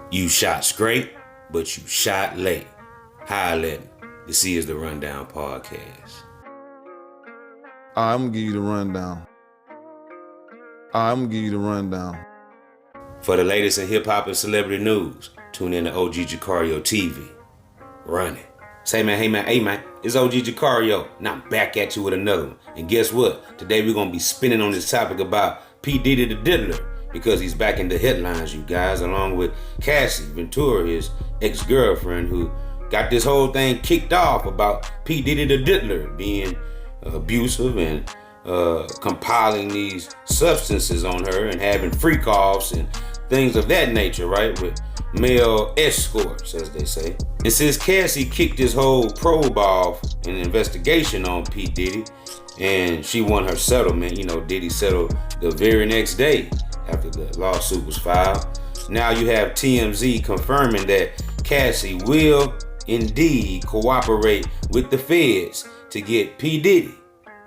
You shot straight, but you shot late. Holla at me. This is the Rundown Podcast. I'm gonna give you the rundown. For the latest in hip-hop and celebrity news, tune in to OG Jucario TV. Run it. Say man, hey man, it's OG Jucario. Now I'm back at you with another one. And guess what? Today we're gonna be spinning on this topic about P. Diddy the Diddler, because he's back in the headlines, you guys, along with Cassie Ventura, his ex-girlfriend, who got this whole thing kicked off about P. Diddy the Diddler being abusive and compiling these substances on her and having freak-offs and things of that nature, right? With male escorts, as they say. And since Cassie kicked this whole probe off an investigation on P. Diddy, and she won her settlement, Diddy settled the very next day after the lawsuit was filed. Now you have TMZ confirming that Cassie will indeed cooperate with the feds to get P. Diddy,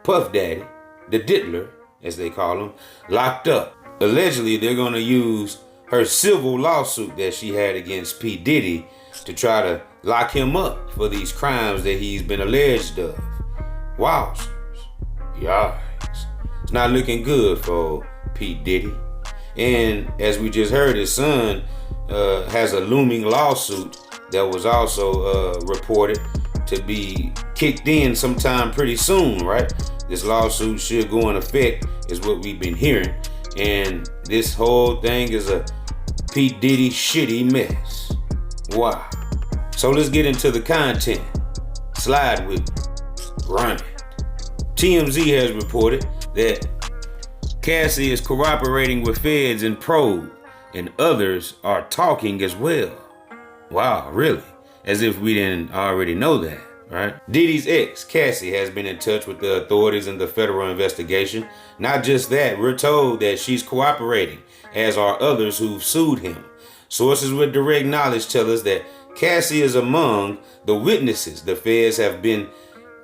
Puff Daddy, the Diddler, as they call him, locked up. Allegedly, they're going to use her civil lawsuit that she had against P. Diddy to try to lock him up for these crimes that he's been alleged of. Wow, yikes. It's not looking good for P. Diddy. And as we just heard, his son has a looming lawsuit that was also reported to be kicked in sometime pretty soon, right? This lawsuit should go in effect, is what we've been hearing. And this whole thing is a P. Diddy shitty mess. Wow. So let's get into the content. Slide with me. Run it. TMZ has reported that Cassie is cooperating with feds and probe, and others are talking as well. Wow, really? As if we didn't already know that, right? Diddy's ex, Cassie, has been in touch with the authorities in the federal investigation. Not just that, we're told that she's cooperating, as are others who've sued him. Sources with direct knowledge tell us that Cassie is among the witnesses the feds have been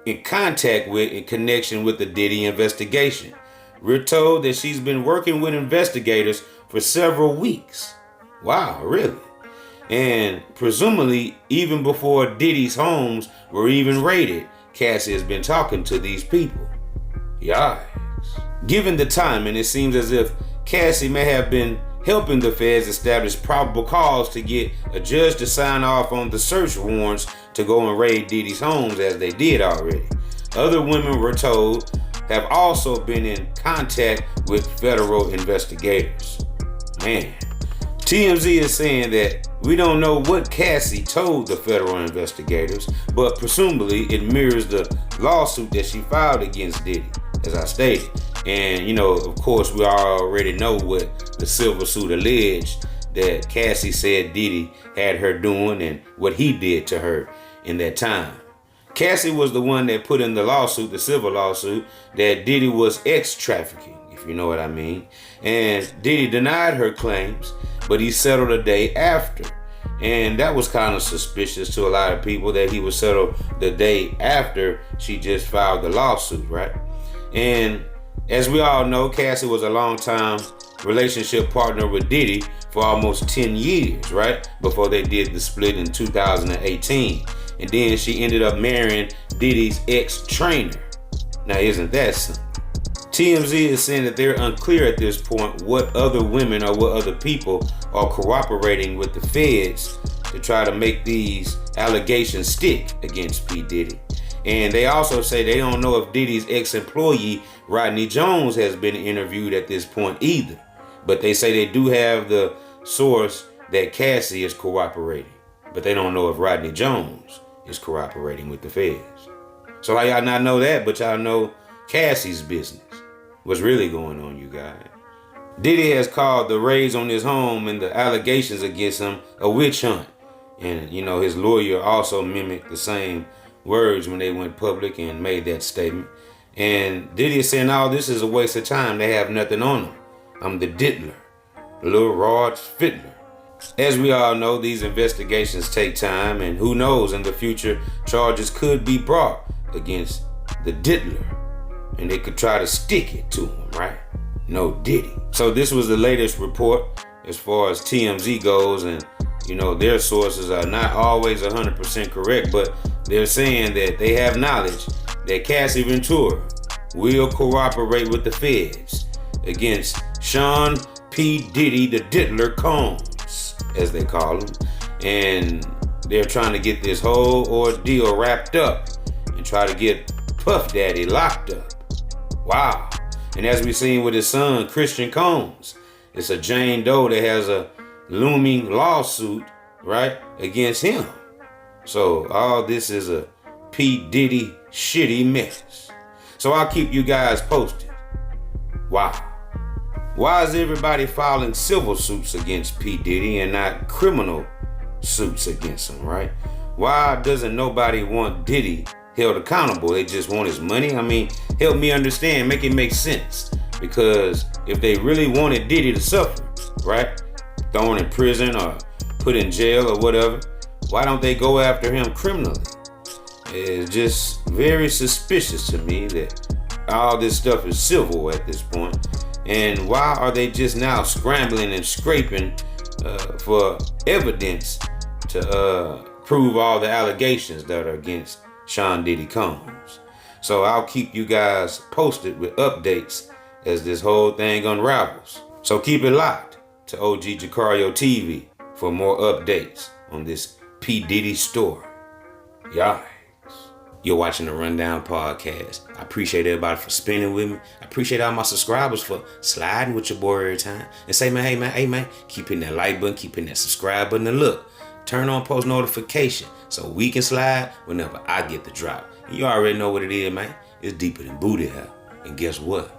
in contact with in connection with the Diddy investigation. We're told that she's been working with investigators for several weeks. Wow, really? And presumably, even before Diddy's homes were even raided, Cassie has been talking to these people. Yikes. Given the timing, it seems as if Cassie may have been helping the feds establish probable cause to get a judge to sign off on the search warrants to go and raid Diddy's homes, as they did already. Other women, we're told, have also been in contact with federal investigators. Man, TMZ is saying that we don't know what Cassie told the federal investigators, but presumably it mirrors the lawsuit that she filed against Diddy, as I stated. And, of course, we already know what the civil suit alleged that Cassie said Diddy had her doing and what he did to her in that time. Cassie was the one that put in the lawsuit, the civil lawsuit, that Diddy was ex-trafficking, if you know what I mean. And Diddy denied her claims, but he settled a day after. And that was kind of suspicious to a lot of people, that he would settle the day after she just filed the lawsuit, right? And as we all know, Cassie was a long-time relationship partner with Diddy for almost 10 years, right? Before they did the split in 2018. And then she ended up marrying Diddy's ex-trainer. Now, isn't that something? TMZ is saying that they're unclear at this point what other women or what other people are cooperating with the feds to try to make these allegations stick against P. Diddy. And they also say they don't know if Diddy's ex-employee, Rodney Jones, has been interviewed at this point either. But they say they do have the source that Cassie is cooperating. But they don't know if Rodney Jones is cooperating with the feds. So how y'all not know that, but y'all know Cassie's business? What's really going on, you guys? Diddy has called the raids on his home and the allegations against him a witch hunt. And, his lawyer also mimicked the same words when they went public and made that statement. And Diddy is saying, "Oh, this is a waste of time. They have nothing on him. I'm the Diddler, Lil Rod's Fiddler." As we all know, these investigations take time, and who knows, in the future, charges could be brought against the Diddler, and they could try to stick it to him, right? No Diddy. So this was the latest report as far as TMZ goes, and their sources are not always 100% correct, but they're saying that they have knowledge that Cassie Ventura will cooperate with the feds against Sean P. Diddy, the Diddler Combs, as they call him. And they're trying to get this whole ordeal wrapped up and try to get Puff Daddy locked up. Wow. And as we've seen with his son, Christian Combs, it's a Jane Doe that has a looming lawsuit, right, against him. So all this is a P. Diddy shitty mess. So I'll keep you guys posted. Wow. Why is everybody filing civil suits against P. Diddy and not criminal suits against him, right? Why doesn't nobody want Diddy held accountable? They just want his money? I mean, help me understand, make it make sense. Because if they really wanted Diddy to suffer, right, thrown in prison or put in jail or whatever, why don't they go after him criminally? It's just very suspicious to me that all this stuff is civil at this point. And why are they just now scrambling and scraping for evidence to prove all the allegations that are against Sean Diddy Combs? So I'll keep you guys posted with updates as this whole thing unravels. So keep it locked to OG Jucario TV for more updates on this P. Diddy story. Yikes. You're watching the Rundown Podcast. I appreciate everybody for spending with me. I appreciate all my subscribers for sliding with your boy every time. And say, hey man, keep hitting that like button, keep hitting that subscribe button, and look, turn on post notification so we can slide whenever I get the drop. And you already know what it is, man. It's deeper than booty hell. And guess what?